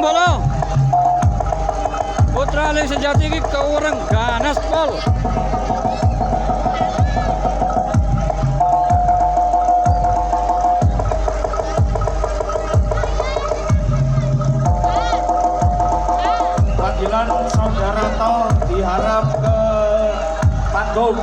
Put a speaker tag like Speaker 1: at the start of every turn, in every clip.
Speaker 1: bola. Putra Ali Sejati iki keureng ganas pol.
Speaker 2: Panggilan Saudara Tor diharap ke panggung.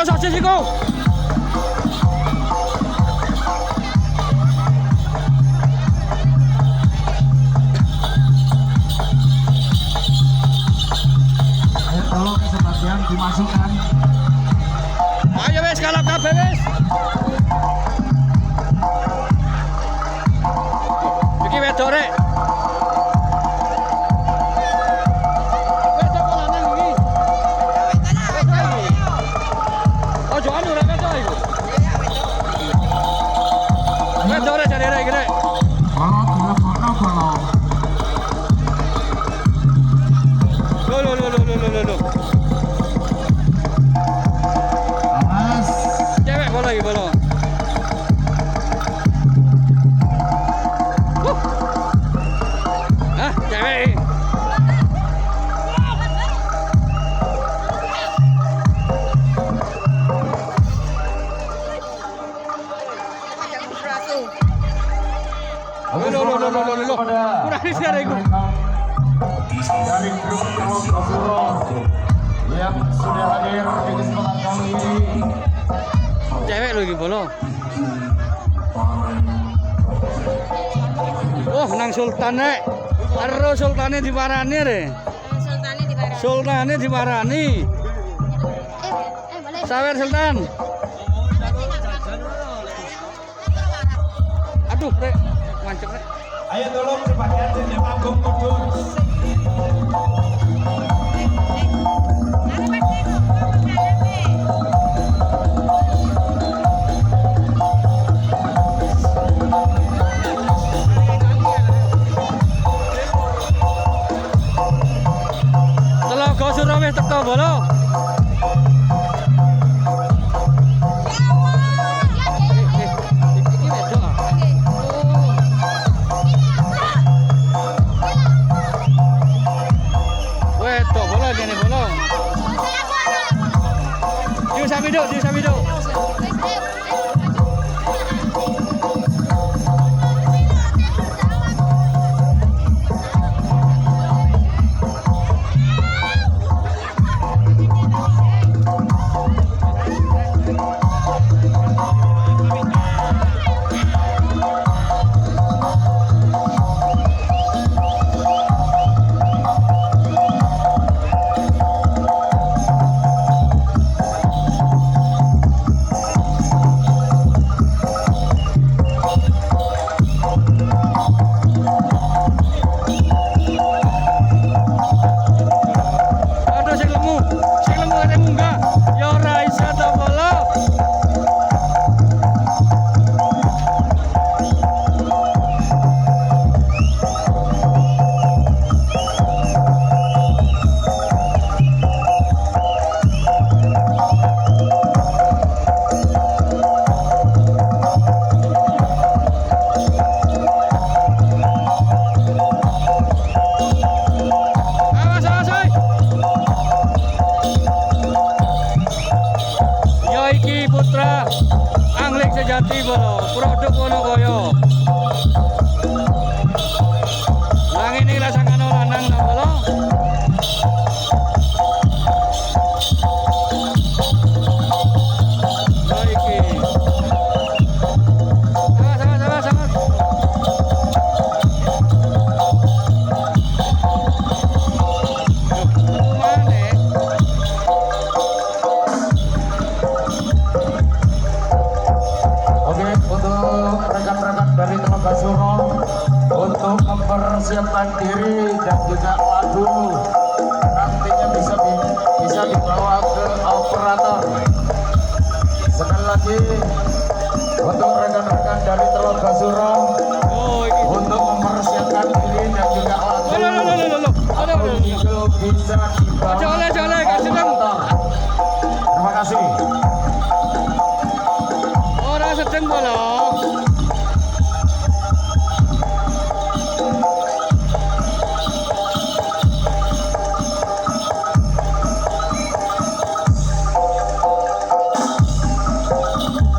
Speaker 2: Sosis iku. Ayo tolong sebagian dimasukkan.
Speaker 1: Ayo wes kalap kabeh wes. Iki wedok rek. Cewek bola lagi bola. Cewek. Kurang siar itu.
Speaker 2: Dari grup Kawasuro yang sudah hadir di kesempatan kali ini.
Speaker 1: Cewek lagi bola. Oh, nang Sultan nek. Karo Sultane diwarani re. Sultane diwarani. Sawer Sultan. Aduh, rek. Mancep rek.
Speaker 2: Ayo tolong sebagian dari panggung kudus.
Speaker 1: Telaga Surabaya teko bola. Iki wedok ah. Wedok bola dene bola. Diu sabido. Sejati bolo, produk Wonokoyo. Lang ini rasakan lanang nang bolo.
Speaker 2: Oke, untuk rekan-rekan dari Telaga Suro untuk mempersiapkan diri dan juga lagu nantinya bisa dibawa ke operator. Sekali lagi untuk rekan-rekan dari Telaga Suro untuk mempersiapkan diri dan juga lagu bisa dibawa ke operator. Terima kasih.
Speaker 1: Orang sedang bolo.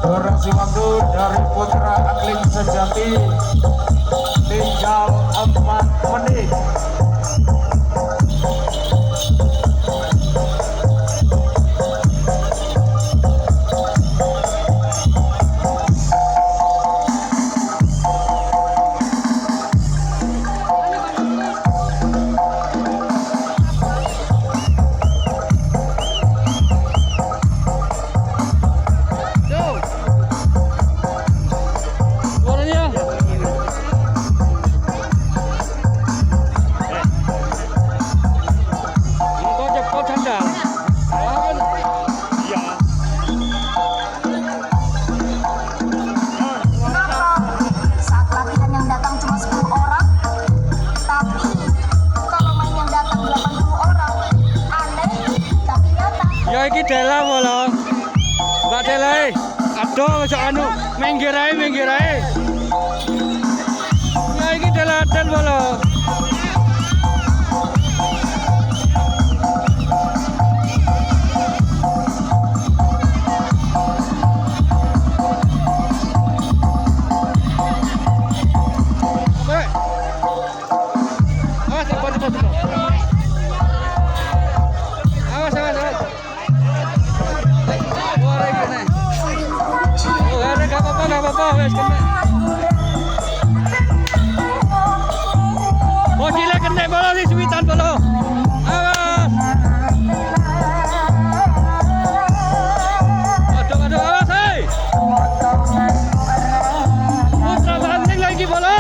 Speaker 2: Durasi waktu dari Putra Angling Sejati tinggal 4 menit.
Speaker 1: Suaranya. Engkau cepat sandal. Iya.
Speaker 3: Saat latihan yang datang cuma 10 orang, tapi kalau main yang datang 80 orang, aneh tapi nyata.
Speaker 1: Ya iki Dela bolo. Mbak Dela. Aduh, besok anu minggir ae. Ya iki Dela dan bolo. Baik. Cepat. Awas. Wah, ini. Oh, enggak apa-apa, wes kena. Oh, gila kena bola di suitan bola. Awas. Aduh, awas, hei. Putra Angling lagi bola.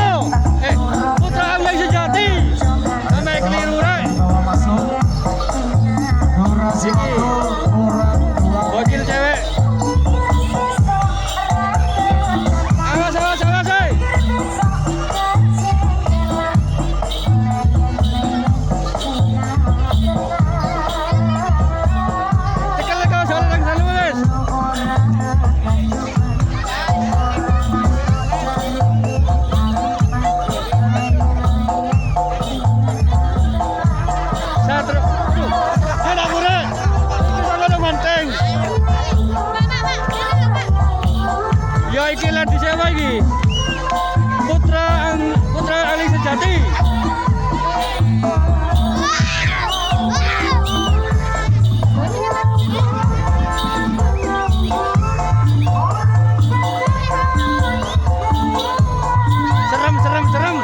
Speaker 1: Putra Angling Sejati. Sampai keliru, right?
Speaker 2: Bawa masuk. Durasi waktu kurang 2
Speaker 1: Bocil cewek. Awas, hei. Tekan kau soal yang selalu, guys. Satu. Ada murah. Ada manteng. Ya iki lah disewa iki. Putra Angling Sejati. Serem.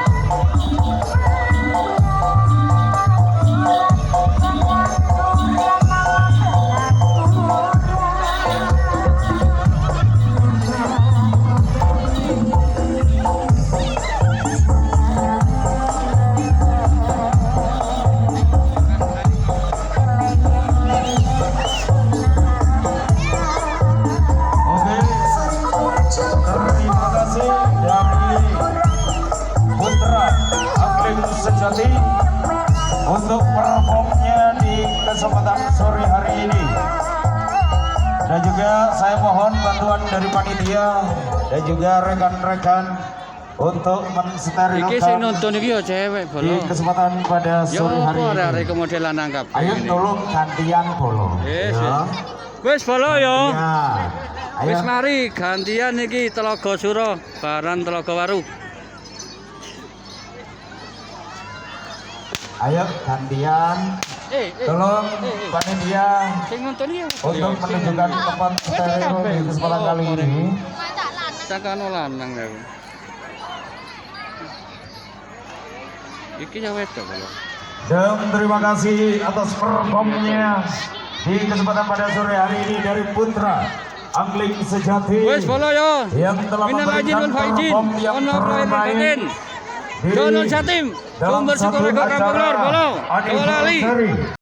Speaker 2: Oke, terima kasih dari Putra Angling Sejati untuk performnya di kesempatan sore hari ini. Dan juga saya mohon bantuan dari panitia dan juga rekan-rekan untuk
Speaker 1: Iki sing
Speaker 2: mensterilkan
Speaker 1: nonton iki ya cewek
Speaker 2: di
Speaker 1: bolo.
Speaker 2: kesempatan pada
Speaker 1: Ya
Speaker 2: sore hari
Speaker 1: apa
Speaker 2: ini.
Speaker 1: arek modelan nangkap.
Speaker 2: Ayo tolong gantian bolo.
Speaker 1: Yes,
Speaker 2: Ya.
Speaker 1: yes. Wis bolo ya.
Speaker 2: Ya.
Speaker 1: Wis
Speaker 2: Ayo.
Speaker 1: mari gantian iki Telaga Suro, baran Telaga Waru.
Speaker 2: Ayo gantian. Tolong panitia
Speaker 1: Sing nonton iki
Speaker 2: untuk menunjukkan tempat stereo di kesempatan kali ini.
Speaker 1: sakano lanang ya. Iki ya wedok lho.
Speaker 2: Dan terima kasih atas performnya di kesempatan pada sore hari ini dari Putra Angling Sejati
Speaker 1: Wis bolo ya.
Speaker 2: yang telah
Speaker 1: Minal aidin
Speaker 2: memberikan
Speaker 1: wal faizin.
Speaker 2: perform yang
Speaker 1: Ono lahir
Speaker 2: terbaik
Speaker 1: batin.
Speaker 2: di
Speaker 1: Dono Jatim.
Speaker 2: dalam
Speaker 1: Sumber
Speaker 2: satu
Speaker 1: Syukur Kampung
Speaker 2: acara
Speaker 1: Lor bolo. Bola
Speaker 2: anniversary